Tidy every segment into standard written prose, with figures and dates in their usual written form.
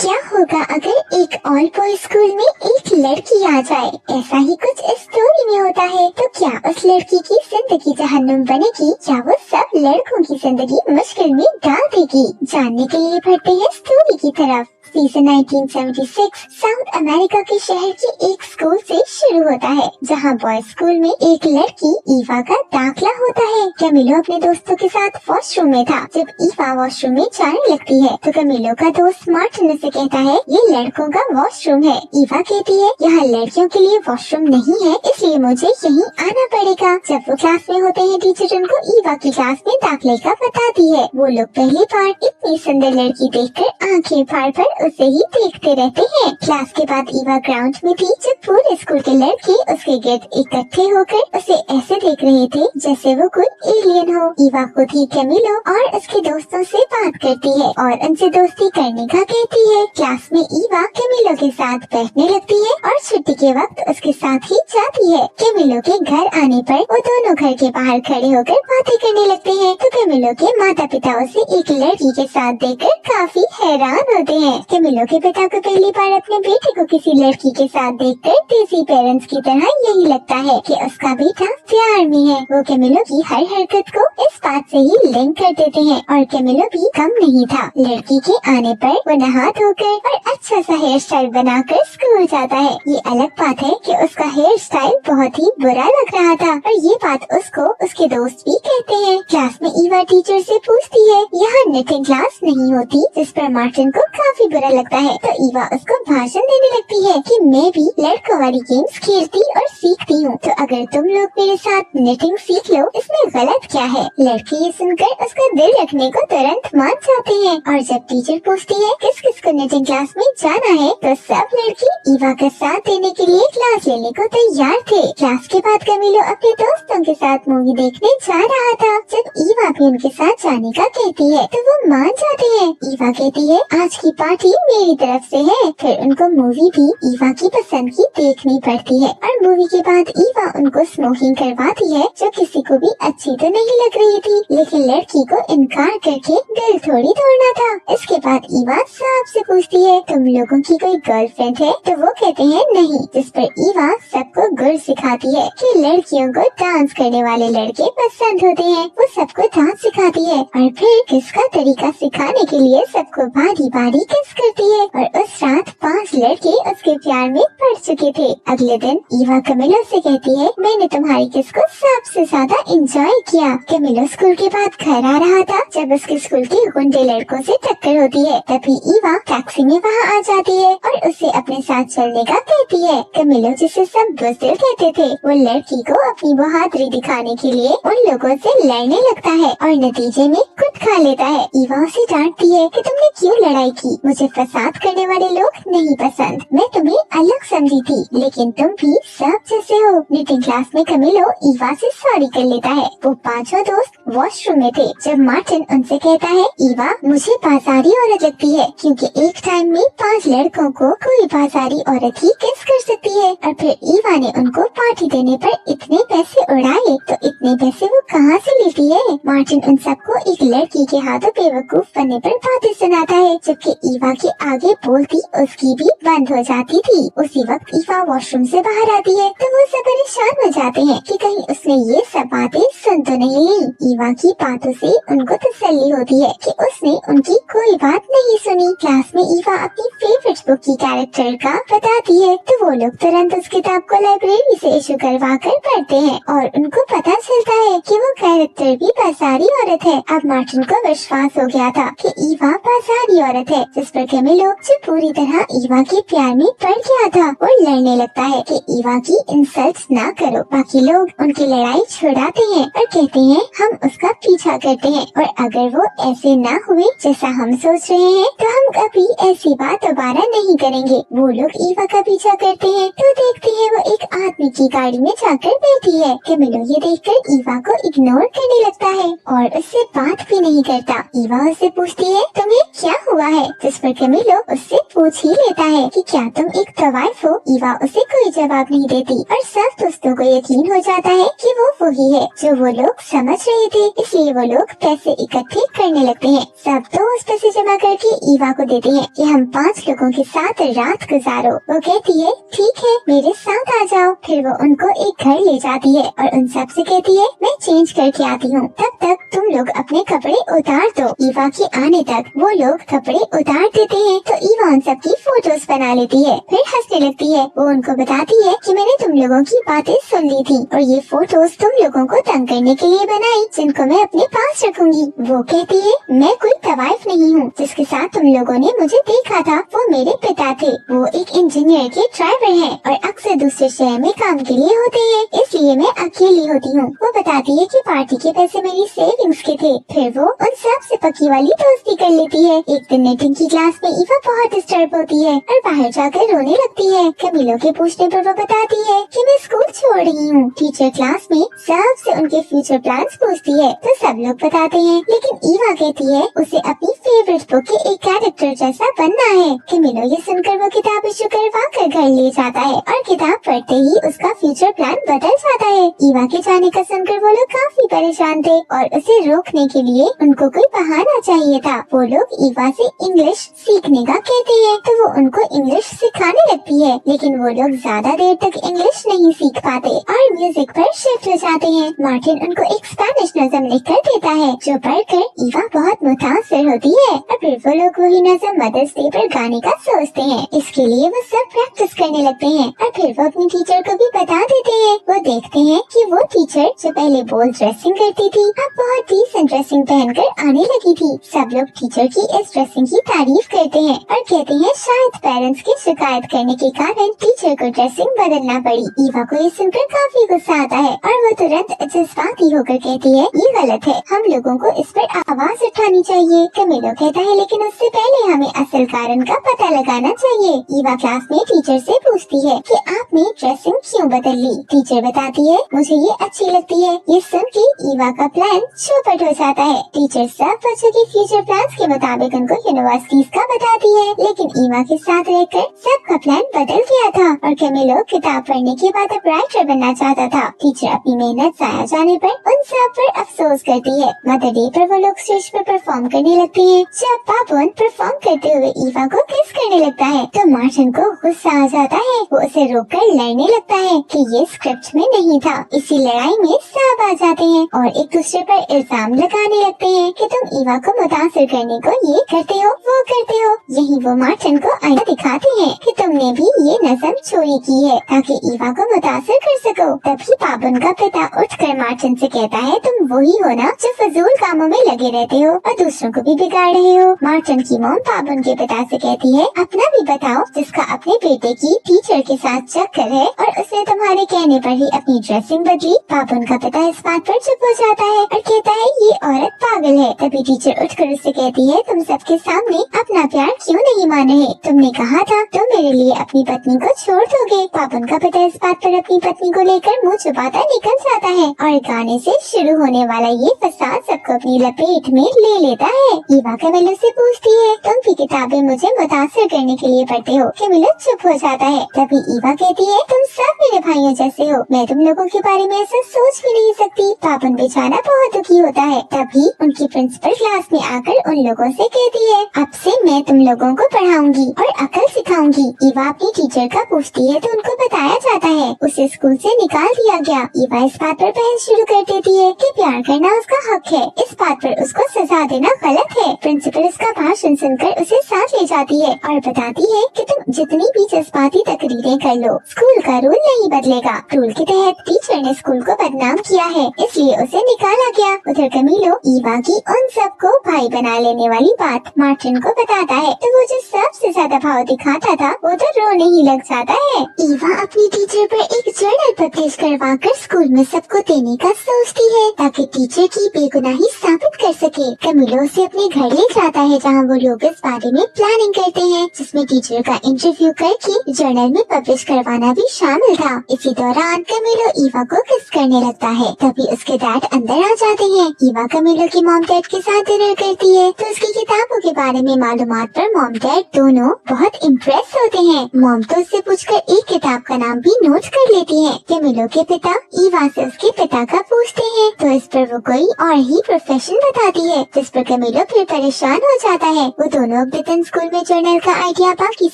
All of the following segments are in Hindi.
क्या होगा अगर एक ऑल बॉय स्कूल में एक लड़की आ जाए? ऐसा ही कुछ इस स्टोरी में होता है। तो क्या उस लड़की की जिंदगी जहन्नुम बनेगी या वो सब लड़कों की जिंदगी मुश्किल में डाल देगी? जानने के लिए बढ़ते हैं स्टोरी की तरफ। सीजन 1976 साउथ अमेरिका के शहर के एक स्कूल से शुरू होता है, जहां बॉयज स्कूल में एक लड़की ईवा का दाखिला होता है। कैमिलो अपने दोस्तों के साथ वॉशरूम में था। जब ईवा वॉशरूम में जाने लगती है तो कैमिलो का दोस्त मार्टिन उसे कहता है, ये लड़कों का वॉशरूम है। ईवा कहती है, यहाँ लड़कियों के लिए वॉशरूम नहीं है, इसलिए मुझे यहीं आना पड़ेगा। जब वो क्लास में होते हैं, टीचर उनको ईवा की क्लास में दाखिले का बताती है। वो लोग पहली बार इतनी सुंदर लड़की देखकर आंखें फाड़ उसे ही देखते रहते हैं। क्लास के बाद ईवा ग्राउंड में थी, जब पूरे स्कूल के लड़के उसके गिर्द इकट्ठे होकर उसे ऐसे देख रहे थे जैसे वो कोई एलियन हो। ईवा खुद ही कैमिलो और उसके दोस्तों से बात करती है और उनसे दोस्ती करने का कहती है। क्लास में ईवा कैमिलो के साथ बैठने लगती है और छुट्टी के वक्त उसके साथ ही जाती है। कैमिलो के घर आने पर वो दोनों घर के बाहर खड़े होकर बातें करने लगते हैं। तो कैमिलो के माता पिता उसे एक लड़की के साथ देखकर काफी हैरान होते हैं। कैमिलो के पिता को पहली बार अपने बेटे को किसी लड़की के साथ देखकर देसी पेरेंट्स की तरह यही लगता है कि उसका बेटा प्यार में है। वो कैमिलो की हर हरकत को इस बात से ही लिंक कर देते हैं और कैमिलो भी कम नहीं था। लड़की के आने पर वो नहा धोकर और अच्छा सा हेयर स्टाइल बनाकर स्कूल जाता है। ये अलग बात है कि उसका हेयर स्टाइल बहुत ही बुरा लग रहा था और ये बात उसको उसके दोस्त भी कहते हैं। क्लास में ईवा टीचर से पूछती है, यहाँ निटिंग क्लास नहीं होती? जिस पर मार्टिन को काफी बुरा लगता है। तो ईवा उसको भाषण देने लगती है कि मैं भी लड़कों वाली गेम्स खेलती और सीखती हूँ, तो अगर तुम लोग मेरे साथ निटिंग सीख लो, इसमें गलत क्या है? लड़की ये सुनकर उसका दिल रखने को तुरंत मान जाते हैं और जब टीचर पूछती है किस किस को निटिंग क्लास में जाना है, तो सब लड़की ईवा का साथ देने के लिए क्लास लेने को तैयार थे। क्लास के बाद कैमिलो अपने दोस्तों के साथ मूवी देखने जा रहा था। जब ईवा भी उनके साथ जाने का कहती है तो वो मान जाते हैं। ईवा कहती है, आज की पार्टी मेरी तरफ से है। फिर उनको मूवी भी ईवा की पसंद की देखनी पड़ती है और मूवी के बाद ईवा उनको स्मोकिंग करवाती है, जो किसी को भी अच्छी तो नहीं लग रही थी, लेकिन लड़की को इनकार करके दिल थोड़ी तोड़ना था। इसके बाद ईवा सबसे पूछती है, तुम लोगों की कोई गर्लफ्रेंड है? तो वो कहते हैं नहीं, जिस पर ईवा सबको गुर सिखाती है कि लड़कियों को डांस करने वाले लड़के पसंद होते हैं। वो सबको डांस सिखाती है और फिर किसका तरीका सिखाने के लिए सबको बारी बारी किस करती है और उस रात 5 लड़के उसके प्यार में पड़ चुके थे। अगले दिन ईवा कैमिलो से कहती है, मैंने तुम्हारी किस को सबसे ज्यादा एंजॉय किया। कैमिलो स्कूल के बाद घर आ रहा था, जब उसके स्कूल के गुंडे लड़कों से टक्कर होती है। तभी ईवा टैक्सी में वहाँ आ जाती है और उसे अपने साथ चलने का कहती है। कैमिलो, जिसे सब बुज़दिल कहते थे, वो लड़की को अपनी बहादुरी दिखाने के लिए उन लोगों से लड़ने लगता है और नतीजे में कुछ खा लेता है। ईवा उसे डांटती है कि तुमने क्यों लड़ाई की? मुझे फसाद करने वाले लोग नहीं पसंद। मैं तुम्हें अलग समझी थी, लेकिन तुम भी सब जैसे हो। मीटिंग क्लास में कैमिलो ईवा से सॉरी कर लेता है। वो पांचों दोस्त वॉशरूम में थे जब मार्टिन उनसे कहता है, ईवा मुझे बाजारी औरत लगती है, क्योंकि एक टाइम में 5 लड़कों को कोई बाजारी औरत ही किस कर सकती है। और फिर ईवा ने उनको पार्टी देने पर इतने पैसे उड़ाए, तो इतने पैसे वो कहाँ से लेती है? मार्टिन उन सबको एक लड़की के हाथों बेवकूफ बनने पर बातें सुनाता है, जबकि ईवा के आगे बोलती उसकी भी बंद हो जाती थी। उसी वक्त ईवा वॉशरूम से बाहर आती है तो वो सब परेशान हो जाते हैं कि कहीं उसने ये सब बातें सुन तो नहीं ली। ईवा की बातों से उनको तसल्ली होती है कि उसने उनकी कोई बात नहीं सुनी। क्लास में ईवा अपनी फेवरेट बुक की कैरेक्टर का बताती है तो वो लोग तुरंत उस किताब को लाइब्रेरी से इशू करवा कर पढ़ते हैं और उनको पता चलता है कि वो कैरेक्टर भी बाजारी औरत है। अब मार्टिन को विश्वास हो गया था कि ईवा बाजारी औरत है, जिस पर कैमिलो, जो पूरी तरह ईवा के प्यार में पड़ गया था, वो लड़ने लगता है कि ईवा की इंसल्ट ना करो। बाकी लोग उनकी लड़ाई छुड़ाते हैं और कहते हैं हम उसका पीछा करते हैं और अगर वो ऐसे ना हुए जैसा हम सोच रहे हैं तो हम कभी ऐसी बात दोबारा नहीं करेंगे। वो लोग ईवा का पीछा करते हैं तो देखते हैं वो एक आदमी की गाड़ी में जाकर बैठी है। कैमिलो ये देखकर ईवा को इग्नोर करने लगता है और उससे बात भी नहीं करता। ईवा उससे पूछती है तुम्हें क्या हुआ है? जिस पर पर कैमिलो उससे पूछ ही लेता है कि क्या तुम एक तवाइफ हो। ईवा उसे कोई जवाब नहीं देती और सब दोस्तों को यकीन हो जाता है कि वो वही है जो वो लोग समझ रहे थे। इसलिए वो लोग पैसे इकट्ठे करने लगते हैं। सब दोस्त पैसे जमा करके ईवा को देते हैं कि हम 5 लोगों के साथ रात गुजारो। वो कहती है ठीक है मेरे साथ आ जाओ। फिर वो उनको एक घर ले जाती है और उन सब से कहती है मैं चेंज करके आती हूँ, तब तक तुम लोग अपने कपड़े उतार दो। ईवा के आने तक वो लोग कपड़े उतार देते हैं तो ईवा उन सब की फोटोज बना लेती है। फिर हंसने लगती है। वो उनको बताती है कि मैंने तुम लोगों की बातें सुन ली थी और ये फोटोज तुम लोगों को तंग करने के लिए बनाई, जिनको मैं अपने पास रखूंगी। वो कहती है मैं कोई तवाइफ नहीं हूँ जिसके साथ तुम लोगों ने मुझे देखा था, वो मेरे पिता थे। वो एक इंजीनियर के ड्राइवर हैं और अक्सर दूसरे शहर में काम के लिए होते हैं, इसलिए मैं अकेली होती हूँ। वो बताती है कि पार्टी के पैसे मेरी सेविंग्स के थे। फिर वो उन सब से पक्की वाली दोस्ती कर लेती है। एक दिन मीटिंग की क्लास में ईवा बहुत डिस्टर्ब होती है और बाहर जाकर रोने लगती है। कैमिलो के पूछने पर वो बताती है कि मैं स्कूल छोड़ रही हूँ। टीचर क्लास में सबसे उनके फ्यूचर प्लान्स पूछती है तो सब लोग बताते हैं, लेकिन ईवा कहती है उसे अपनी फेवरेट बुक के एक कैरेक्टर जैसा बनना है। कैमिलो ये सुनकर वो किताब इशू करवा कर घर ले जाता है और किताब पढ़ते ही उसका फ्यूचर प्लान बदल जाता है। ईवा के जाने का सुनकर वो लोग काफी परेशान थे और उसे रोकने के लिए उनको कोई बहाना चाहिए था। वो लोग ईवा से इंग्लिश सीखने का कहते हैं तो वो उनको इंग्लिश सिखाने लगती है, लेकिन वो लोग ज्यादा देर तक इंग्लिश नहीं सीख पाते और म्यूजिक पर शिफ्ट हो जाते हैं। मार्टिन उनको एक स्पेनिश नज़म लिख कर देता है जो पढ़कर ईवा बहुत मुतासिर होती है और फिर वो लोग वही नज़म मदर्स डे पर गाने का सोचते हैं। इसके लिए वो सब प्रैक्टिस करने लगते हैं और फिर वो अपनी टीचर को भी बता देते हैं। वो देखते हैं कि वो टीचर जो पहले बोल्ड ड्रेसिंग करती थी अब बहुत डिसेंट ड्रेसिंग पहनकर आने लगी थी। सब लोग टीचर की इस ड्रेसिंग की तारीफ करते हैं और कहते हैं शायद पेरेंट्स की शिकायत करने के कारण टीचर को ड्रेसिंग बदलना पड़ी। ईवा को ये सुनकर काफी गुस्सा आता है और वो तुरंत जज्बाती होकर कहती है ये गलत है, हम लोगों को इस पर आवाज उठानी चाहिए। कैमिलो कहता है लेकिन उससे पहले हमें असल कारण का पता लगाना चाहिए। ईवा क्लास में टीचर से पूछती है कि आपने ड्रेसिंग क्यों बदल ली। टीचर बताती है मुझे ये अच्छी लगती है। ये सुन के ईवा का प्लान चौपट हो जाता है। टीचर सब बच्चों के फ्यूचर प्लान्स के मुताबिक उनको यूनिवर्सिटीज का बताती है, लेकिन ईवा के साथ रहकर सबका प्लान बदल गया था और कैमिलो किताब पढ़ने के बाद अब राइटर बनना चाहता था। टीचर अपनी मेहनत जाया जाने पर उन सब पर अफसोस करती है। मदर डे पर वो लोग स्टेज पर परफॉर्म करने लगते हैं। जब पापुन परफॉर्म करते हुए ईवा को किस करने लगता है तो मार्टिन को गुस्सा आ जाता है। वो उसे रोककर लड़ने लगता है कि ये स्क्रिप्ट में नहीं था। इसी लड़ाई में सब आ जाते हैं और एक दूसरे पर इल्जाम लगाने लगते हैं कि तुम ईवा को मुतासिर करने को ये करते हो वो करते हो। यही वो मार्टिन को आईना दिखाते हैं कि तुमने भी ये नज़म चोरी की है ताकि ईवा को मुतासिर कर सको। तभी पापुन का पिता उठकर मार्टिन से कहता है तुम वही हो ना जो फजूल कामों में लगे रहते हो और दूसरों को भी बिगाड़ रहे हो। मार्टिन की मॉम पापुन के पिता से कहती है अपना भी बताओ जिसका अपने बेटे की टीचर के साथ चक्कर है और उसने तुम्हारे कहने पर ही अपनी ड्रेसिंग बदली। पापुन का पिता इस बात पर चुप हो जाता है और कहता है ये औरत पागल है। तभी टीचर उठकर उससे कहती है तुम सबके सामने अपना प्यार क्यों नहीं मान रहे, तुमने कहा था तुम मेरे लिए अपनी पत्नी को छोड़ दोगे। पापुन का पिता इस बात पर अपनी पत्नी को लेकर मुँह छुपाता निकल जाता है और गाने से शुरू होने वाला ये फसाद सबको अपनी लपेट में ले लेता है। ईवा कैमिलो से पूछती है तुम भी किताबें मुझे मुतासिर करने के लिए पढ़ते हो। कैमिलो चुप हो जाता है। तभी ईवा कहती है तुम सब मेरे भाइयों जैसे हो, मैं तुम लोगों के बारे में ऐसा सोच भी नहीं सकती। पापुन बेचारा बहुत दुखी होता है। तभी उनकी प्रिंसिपल क्लास में आकर उन लोगों से कहती है अब से मैं तुम लोगों को पढ़ाऊंगी और अकल सिखाऊंगी। ईवा अपनी टीचर का पूछती है तो उनको बताया जाता है उसे स्कूल से निकाल दिया गया। ईवा इस बात पर बहस शुरू कर देती है कि प्यार करना उसका हक है, इस बात पर उसको सजा देना गलत है। प्रिंसिपल इसका भाषण सुनकर उसे साथ ले जाती है और बताती है कि तुम जितनी भी जज्बाती तकरीरें कर लो स्कूल का रूल नहीं बदलेगा। रूल के तहत टीचर ने स्कूल को बदनाम किया है इसलिए उसे निकाला गया। उधर कैमिलो ईवा की उन सबको भाई बना लेने वाली बात मार्टिन को बताता है तो वो जो सब सबसे ज्यादा भाव दिखाता था वो तो रोने ही लग जाता है। ईवा अपनी टीचर पर एक जर्नल पब्लिश करवाकर स्कूल में सबको देने का सोचती है ताकि टीचर की बेगुनाही साबित कर सके। कैमिलो उसे अपने घर ले जाता है जहाँ वो लोग इस बारे में प्लानिंग करते हैं, जिसमें टीचर का इंटरव्यू करके जर्नल में पब्लिश करवाना भी शामिल था। इसी दौरान कैमिलो ईवा को किस करने लगता है, तभी उसके डैड अंदर आ जाते हैं। ईवा कैमिलो की मॉम डैड के साथ डिनर करती है तो उसकी किताबों के बारे में मालूमात पर मॉम डैड दोनों बहुत इम्प्रेस होते हैं। मॉम तो उससे पूछकर एक किताब का नाम भी नोट कर लेती है। कैमिलो के पिता ईवा से उसके पिता का पूछते हैं तो इस पर वो कोई और ही प्रोफेशन बताती है, जिस पर कैमिलो फिर परेशान हो जाता है। वो दोनों अगले दिन स्कूल में जर्नल का आइडिया बाकी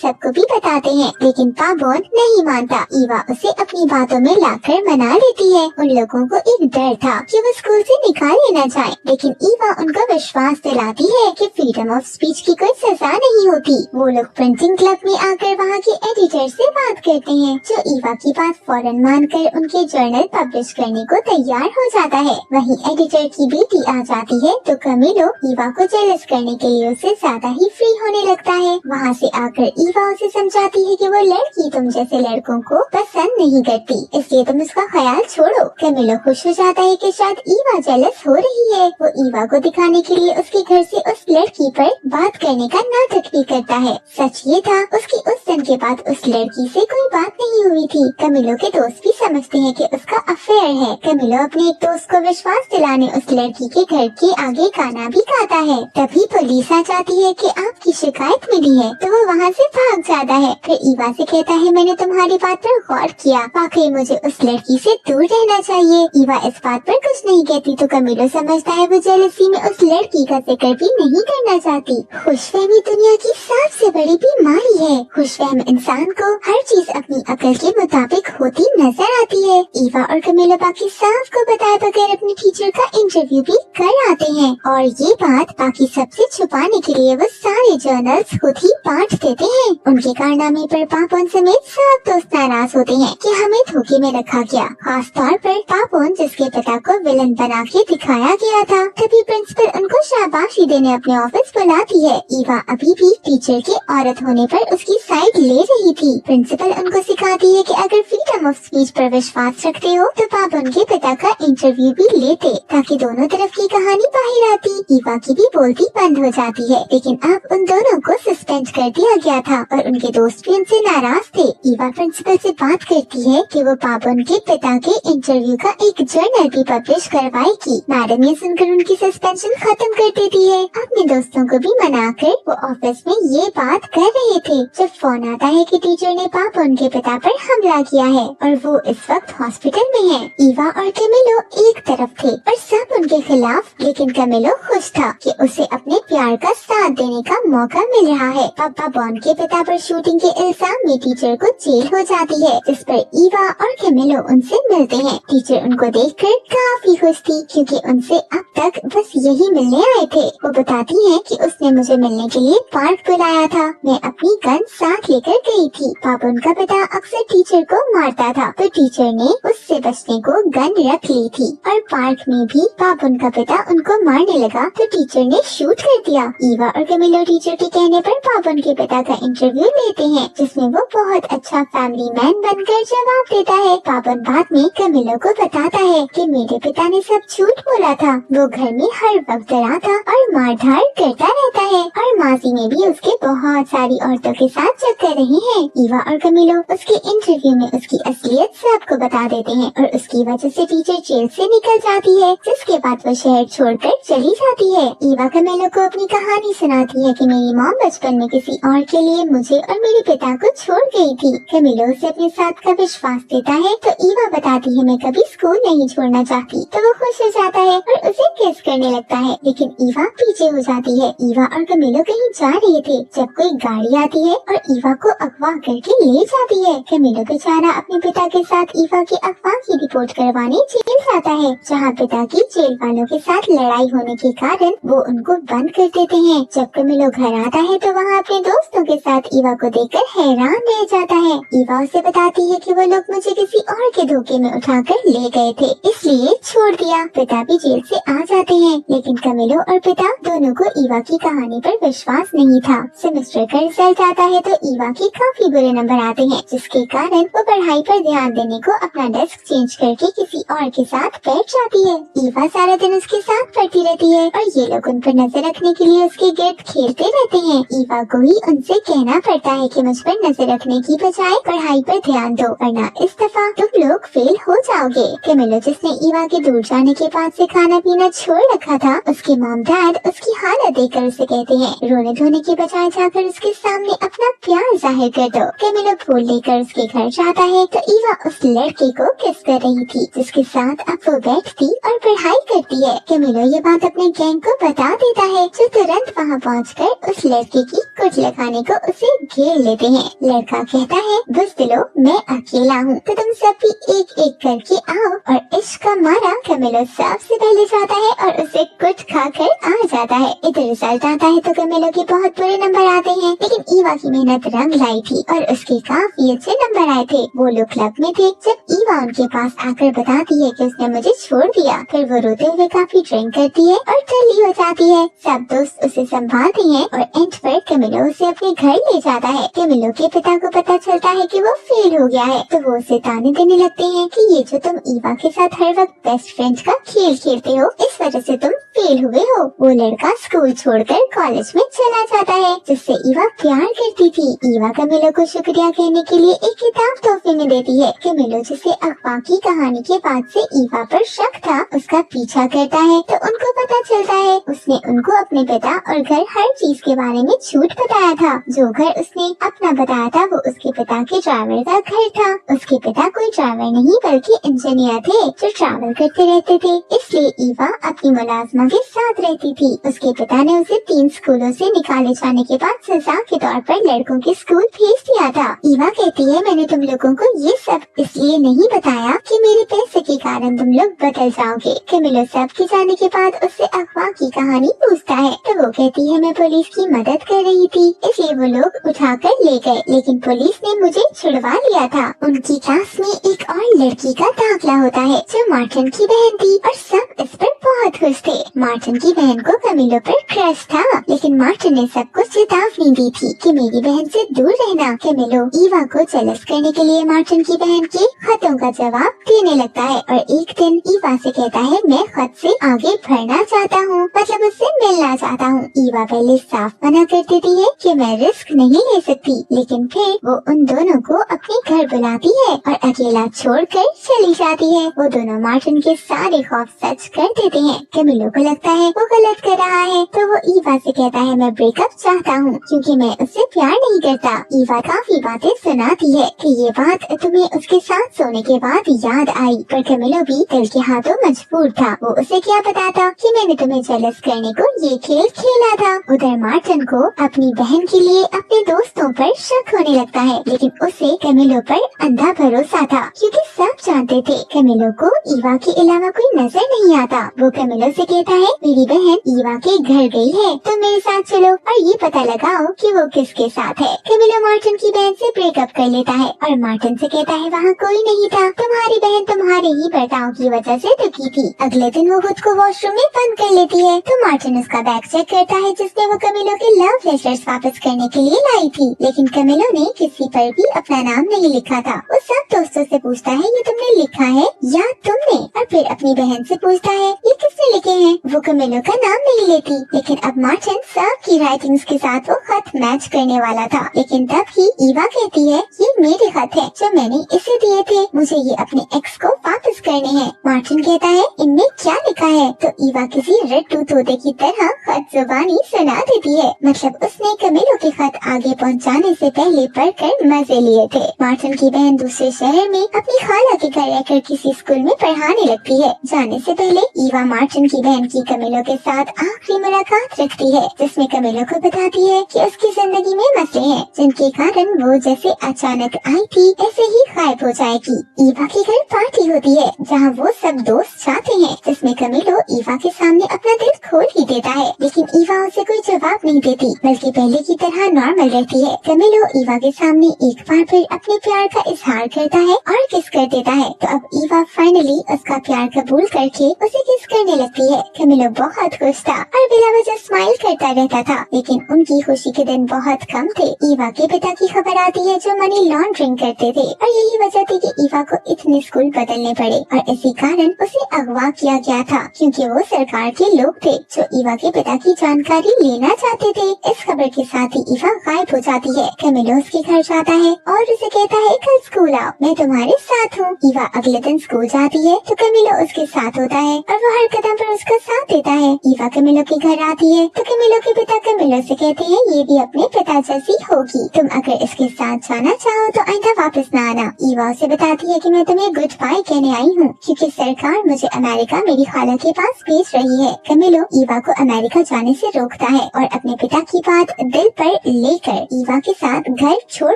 सबको भी बताते हैं, लेकिन पाबोन नहीं मानता। ईवा उसे अपनी बातों में लाकर मना लेती है। उन लोगों को एक डर था कि वो स्कूल से निकाले न जाए, लेकिन ईवा उनको विश्वास दिलाती है कि फ्रीडम ऑफ स्पीच की कोई सजा नहीं होती। वो लोग प्रिंटिंग क्लब में आकर वहाँ के एडिटर से बात करते हैं, जो ईवा की बात फौरन मानकर उनके जर्नल पब्लिश करने को तैयार हो जाता है। वहीं एडिटर की बेटी आ जाती है तो कैमिलो ईवा को जेलस करने के लिए उससे ज्यादा ही फ्री होने लगता है। वहाँ से आकर ईवा उसे समझाती है कि वो लड़की तुम जैसे लड़कों को पसंद नहीं करती, इसलिए तुम उसका ख्याल छोड़ो। कैमिलो खुश हो जाता है कि शायद ईवा जेलस हो रही है। वो ईवा को दिखाने के लिए उसके घर से उस लड़की पर बात करने का नाटक भी करता है। सच ये था उसकी उस दिन के बाद उस लड़की से कोई बात नहीं हुई थी। कैमिलो के दोस्त भी समझते हैं कि उसका अफेयर है। कैमिलो अपने एक दोस्त को विश्वास दिलाने उस लड़की के घर के आगे गाना भी गाता है। तभी पुलिस आ जाती है कि आपकी शिकायत मिली है, तो वो वहाँ से भाग जाता है। फिर ईवा से कहता है मैंने तुम्हारी बात पर गौर किया, वाकई मुझे उस लड़की से दूर रहना चाहिए। ईवा इस बात पर कुछ नहीं कहती तो कैमिलो समझता है वो जेलसी में उस लड़की का जिक्र भी नहीं करना चाहती। खुशफहमी दुनिया की सबसे बड़ी बीमारी है। खुशफहम इंसान को हर चीज अपनी अकल के मुताबिक होती नजर आती है। ईवा और कैमिलो बाकी सबको बताए बगैर अपने टीचर का इंटरव्यू भी कर आते हैं, और ये बात बाकी सबसे छुपाने के लिए वो सारे जर्नल्स खुद ही बांट देते हैं। उनके कारनामे पर पापोन समेत सब दोस्त नाराज होते हैं कि हमें धोखे में रखा गया, खास तौर पर पापोन जिसके पिता को विलन बना के दिखाया गया था। तभी प्रिंसिपल उनको शाबाशी देने अपने ऑफिस बुलाती है। ईवा अभी भी टीचर के औरत होने पर उसकी साइड ले रही थी। प्रिंसिपल उनको सिखाती है कि अगर फ्रीडम ऑफ स्पीच पर विश्वास रखते हो तो पापोन के पिता का इंटरव्यू भी लेते, ताकि दोनों तरफ की कहानी बाहर आती। ईवा की भी बोलती बंद हो जाती है, लेकिन अब उन दोनों को सस्पेंड कर दिया गया था और उनके दोस्त भी उनसे नाराज थे। ईवा प्रिंसिपल से बात करती है कि वो पापोन के पिता के इंटरव्यू का एक जर्नल भी पब्लिश करवाएगी। मैडम ये सुनकर उनकी सस्पेंशन खत्म कर देती है। अपने दोस्तों को भी मनाकर वो ऑफिस में ये बात कर रहे थे जब फोन आता है कि टीचर ने पापोन के पिता पर हमला किया है और वो इस वक्त हॉस्पिटल में है। ईवा और कैमिलो एक तरफ थे और सब उनके खिलाफ, लेकिन कैमिलो खुश था कि उसे अपने प्यार का साथ देने का मौका मिल रहा है। पापोन के पिता पर शूटिंग के इल्जाम में टीचर को जेल हो जाती है, जिस पर ईवा और कैमिलो उनसे मिलते हैं। टीचर उनको देखकर काफी खुश थी क्योंकि उनसे अब तक बस यही मिलने आए थे। वो बताती है कि उसने मुझे मिलने के लिए पार्क बुलाया था, मैं अपनी गन साथ लेकर गई थी। पापोन का पिता अक्सर टीचर को मारता था तो टीचर ने उससे बचने को गन रख ली थी, और पार्क में भी पापोन का पिता उनको मारने लगा तो टीचर ने शूट कर दिया। ईवा और कैमिलो टीचर के कहने पर पापोन के पिता का इंटरव्यू लेते हैं, जिसमें वो बहुत अच्छा फैमिली मैन बनकर जवाब देता है। पापोन बाद में कैमिलो को बताता है कि मेरे पिता ने सब झूठ बोला था, वो घर में हर वक्त डराता और मारधाड़ करता रहता है और माजी में भी उसके बहुत सारी औरतों के साथ चक्कर रहे हैं। ईवा और कैमिलो उसके इंटरव्यू में उसकी असलियत सबको बता देते हैं और उसकी वजह से टीचर जेल से निकल जाती है, जिसके बाद वो शहर छोड़कर चली जाती है। ईवा कैमिलो को अपनी कहानी सुनाती है कि मेरी मॉम बचपन में किसी और के लिए मुझे और मेरे पिता को छोड़ गई थी। कैमिलो उसे अपने साथ का विश्वास देता है तो ईवा बताती है मैं कभी स्कूल नहीं छोड़ना चाहती, तो वो खुश हो जाता है और उसे किस करने लगता है, लेकिन ईवा पीछे हो जाती है। ईवा और कैमिलो कहीं जा रहे थे जब कोई गाड़ी आती है और ईवा को अगवा करके ले जाती है। कैमिलो बेचारा अपने पिता के साथ साथ ईवा के अगवा की रिपोर्ट करवाने जेल जाता है, जहाँ पिता की जेल वालों के साथ लड़ाई होने के कारण वो उनको बंद कर देते हैं। जब कैमिलो घर आता है तो वहाँ अपने दोस्तों के साथ ईवा को देखकर हैरान रह जाता है। ईवा उसे बताती है कि वो लोग मुझे किसी और के धोखे में उठाकर ले गए थे, इसलिए छोड़ दिया। पिता भी जेल से आ जाते हैं, लेकिन कैमिलो और पिता दोनों को ईवा की कहानी पर विश्वास नहीं था। सेमेस्टर का रिजल्ट आता है तो ईवा के काफी बुरे नंबर आते हैं, जिसके कारण वो पढ़ाई पर ध्यान देने को अपना डेस्क चेंज करके किसी और के साथ बैठ जाती है। ईवा सारा दिन उसके साथ पढ़ती रहती है और ये लोग उन पर नजर रखने के लिए उसके गिर्द खेलते रहते हैं। ईवा को ही उनसे कहना पड़ता है कि मुझ पर नजर रखने की बजाय पढ़ाई पर ध्यान दो, वरना इस दफा तुम लोग फेल हो जाओगे। कैमिलो, जिसने ईवा के दूर जाने के बाद से खाना पीना छोड़ रखा था, उसके मॉम डैड उसकी हालत देखकर उसे कहते हैं रोने धोने के बजाय जाकर उसके सामने अपना प्यार जाहिर कर दो। कैमिलो फूल लेकर उसके घर जाता है तो ईवा उस लड़के को किस कर रही थी, जिसके साथ अब वो बैठती और पढ़ाई करती है। कैमिलो ये बात अपने गैंग को बता देता है, जो तुरंत वहाँ पहुँचकर उस लड़के की कुट लगाने को उसे घेर लेते हैं। लड़का कहता है बुज़दिलो, मैं अकेला हूँ तो तुम सब भी एक एक करके आओ, और इश्क का मारा कैमिलो सबसे पहले जाता है और उसे कुट खाकर आ जाता है। इधर रिजल्ट आता है तो कैमिलो के बहुत बुरे नंबर आते हैं, लेकिन ईवा की मेहनत रंग लाई थी और उसके काफी अच्छे नंबर आए थे। वो लोग क्लब में थे जब ईवा उनके पास आकर बताती है कि उसने मुझे छोड़ दिया। फिर वो रोते हुए काफी ड्रिंक करती है और टल्ली हो जाती है। सब दोस्त उसे संभालते हैं और एंड पर कैमिलो उसे अपने घर ले जाता है। कैमिलो के पिता को पता चलता है कि वो फेल हो गया है, तो वो उसे ताने देने लगते हैं कि ये जो तुम ईवा के साथ हर वक्त बेस्ट फ्रेंड का खेल खेलते हो, इस वजह से तुम फेल हुए हो। वो लड़का स्कूल छोड़कर कॉलेज में चला जाता है, जिससे ईवा प्यार करती थी। ईवा कैमिलो को शुक्रिया कहने के लिए एक किताब तोहफे में देती है। कैमिलो, जिसे अगवा की कहानी के बाद से ईवा पर शक था, उसका पीछा करता है तो उनको पता चलता है उसने उनको अपने पिता और घर हर चीज के बारे में झूठ बताया था। जो घर उसने अपना बताया था वो उसके पिता के ड्राइवर का घर था। उसके पिता कोई ड्राइवर नहीं बल्कि इंजीनियर थे जो ट्रैवल करते रहते थे, इसलिए ईवा अपनी मुलाजमा के साथ रहती थी। उसके पिता ने उसे 3 स्कूलों से निकाले जाने के बाद सजा के तौर पर लड़कों के स्कूल भेज दिया था। ईवा कहती है मैंने तुम लोगों को ये सब इसलिए नहीं बताया कि मेरे पैसे के कारण तुम लोग बदल जाओगे। कैमिलो सब के जाने के बाद उससे अगवा की कहानी पूछता है तो वो कहती है मैं पुलिस की मदद कर रही थी, इसलिए वो लोग उठाकर ले गए, लेकिन पुलिस ने मुझे छुड़वा लिया था। उनकी क्लास में एक और लड़की का दाखिला होता है जो मार्टिन की बहन थी और सब इस पर बहुत खुश थे। मार्टिन की बहन को कैमिलो पर क्रश था, लेकिन मार्टिन ने सबको चेतावनी दी थी कि मेरी बहन से दूर रहना। कैमिलो ईवा को जेलस करने के लिए मार्टिन की बहन के खतों का जवाब देने लगता है और एक दिन ईवा से कहता है मैं खत से आगे बढ़ना चाहता हूँ, मतलब उससे मिलना चाहता हूँ। ईवा पहले साफ मना कर देती है कि मैं रिस्क नहीं ले सकती, लेकिन फिर वो उन दोनों को अपने घर बुलाती है और अकेला छोड़कर चली जाती है। वो दोनों मार्टिन के सारे खौफ सच कर देते हैं। कैमिलो को लगता है वो गलत कर रहा है तो वो ईवा से कहता है मैं ब्रेकअप चाहता हूँ क्योंकि मैं उससे प्यार नहीं करता। ईवा काफी बातें सुनाती है कि ये बात तुम्हें उसके साथ सोने के बाद याद आई, पर कैमिलो भी दिल के हाथों मजबूर था। वो उसे क्या बताता कि मैंने तुम्हें जेलस करने को ये खेल खेला था। उधर मार्टिन को अपनी बहन के लिए अपने दोस्तों पर शक होने लगता है, लेकिन उसे कैमिलो पर अंधा भरोसा था क्योंकि सब जानते थे कैमिलो को ईवा के अलावा कोई नजर नहीं आता। वो कैमिलो से कहता है मेरी बहन ईवा के घर गई है, तुम मेरे साथ चलो और ये पता लगाओ कि वो किसके साथ है। कैमिलो मार्टिन की बहन से ब्रेकअप कर लेता है और मार्टिन से कहता है वहाँ कोई नहीं था, तुम्हारी बहन तुम्हारे ही बर्ताव की वजह से दुखी थी। अगले दिन वो खुद को वॉशरूम में बंद कर लेती है तो मार्टिन उसका बैग चेक करता है जिसने वो कैमिलो के लव लेटर्स वापस करने के लिए लाई थी, लेकिन कैमिलो ने किसी पर भी अपना नाम नहीं लिखा था। वो सब दोस्तों से पूछता है ये तुमने लिखा है या तुमने, और फिर अपनी बहन से पूछता है ये किसने लिखे हैं। वो कैमिलो का नाम नहीं लेती, लेकिन अब मार्टिन सब की राइटिंग्स के साथ वो खत मैच करने वाला था, लेकिन तब ही ईवा कहती है ये मेरे खत है जो मैंने इसे दिए थे, मुझे ये अपने एक्स को वापस करने हैं। मार्टिन कहता है इनमें क्या लिखा है, तो ईवा किसी रट्टू तोते की तरह खत जुबानी सुना देती है, मतलब उसने कैमिलो के खत आगे पहुंचाने से पहले पढ़कर मजे लिए थे। मार्टिन की बहन दूसरे शहर में अपनी खाला के घर रहकर किसी स्कूल में पढ़ाने लगती है। जाने से पहले ईवा मार्टिन की बहन की कैमिलो के साथ आखिरी मुलाकात रखती है, जिसमें कैमिलो को बताती है कि उसकी जिंदगी में मसले हैं जिनके कारण वो जैसे अचानक आई थी ऐसे ही गायब हो जाएगी। ईवा के घर पार्टी होती है जहाँ वो सब दोस्त जाते हैं, जिसमें कमिलो ईवा के सामने अपना दिल खोल ही देता है, लेकिन ईवा उसे कोई जवाब नहीं देती, बल्कि पहले की तरह नॉर्मल रहती है। कमिलो ईवा के सामने एक बार फिर अपने प्यार का इजहार करता है और किस कर देता है। तो अब ईवा फाइनली उसका प्यार कबूल करके उसे किस करने लगती है। कमिलो बहुत खुश था और बिला वजह स्माइल करता रहता था, लेकिन उनकी खुशी के दिन बहुत कम थे। ईवा के पिता की खबर आती है जो मनी लॉन्ड्रिंग करते थे, और यही वजह थी कि ईवा को इतने स्कूल बदलने पड़े, और इसी कारण उसे अगवा किया गया था, क्योंकि वो सरकार के लोग थे जो ईवा के पिता की जानकारी लेना चाहते थे। इस खबर के साथ ही ईवा गायब हो जाती है। कमिलो उसके घर जाता है और उसे कहता है कल स्कूल आओ, मैं तुम्हारे साथ हूँ। ईवा अगले दिन स्कूल जाती है तो कमिलो उसके साथ होता है और वो हर कदम पर उसका साथ देता है। ईवा कमिलो के घर आती है तो कमिलो के पिता कमिलो से कहते हैं ये भी अपने पिता जैसी होगी, तुम अगर इसके साथ जाना चाहो तो आइंदा वापस न आना। ईवा उसे बताती है कि मैं तुम्हें गुड बाय कहने आई हूँ, क्योंकि सरकार मुझे अमेरिका मेरी खाला के पास भेज रही है। कमिलो ईवा को अमेरिका जाने से रोकता है और अपने पिता की बात दिल पर लेकर ईवा के साथ घर छोड़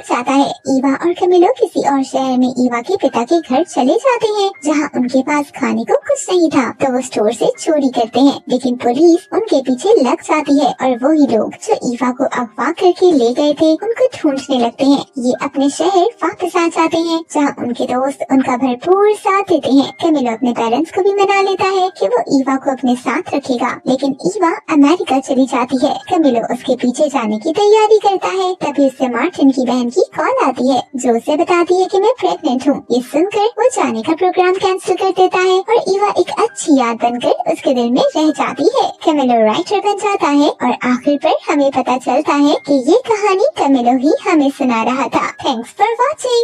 जाता है। ईवा और कमिलो किसी और शहर में ईवा के पिता के घर चले जाते हैं, जहाँ उनके पास खाने को कुछ नहीं था, तो वो स्टोर से चोरी करते हैं, लेकिन पुलिस उनके पीछे लग जाती है और वही लोग जो ईवा को अगवा करके ले गए थे उनको ढूंढने लगते हैं। ये अपने शहर वापस आ जाते हैं, जहाँ उनके दोस्त उनका भरपूर साथ देते हैं। कमिलो अपने पेरेंट्स को भी मना लेता है कि वो ईवा को अपने साथ रखेगा, लेकिन ईवा अमेरिका चली जाती है। कमिलो उसके पीछे जाने की तैयारी करता है, तभी उससे मार्टिन की बहन की कॉल आती है जो उसे बताती है कि मैं प्रेग्नेंट हूँ। ये सुनकर वो जाने का प्रोग्राम कैंसिल कर देता है और ईवा एक अच्छी याद बनकर उसके दिल में रह जाती है। कमिलो राइटर बन जाता है और आखिर पर हमें पता चलता है कि ये कहानी कमिलो ही हमें सुना रहा था। Thanks for watching.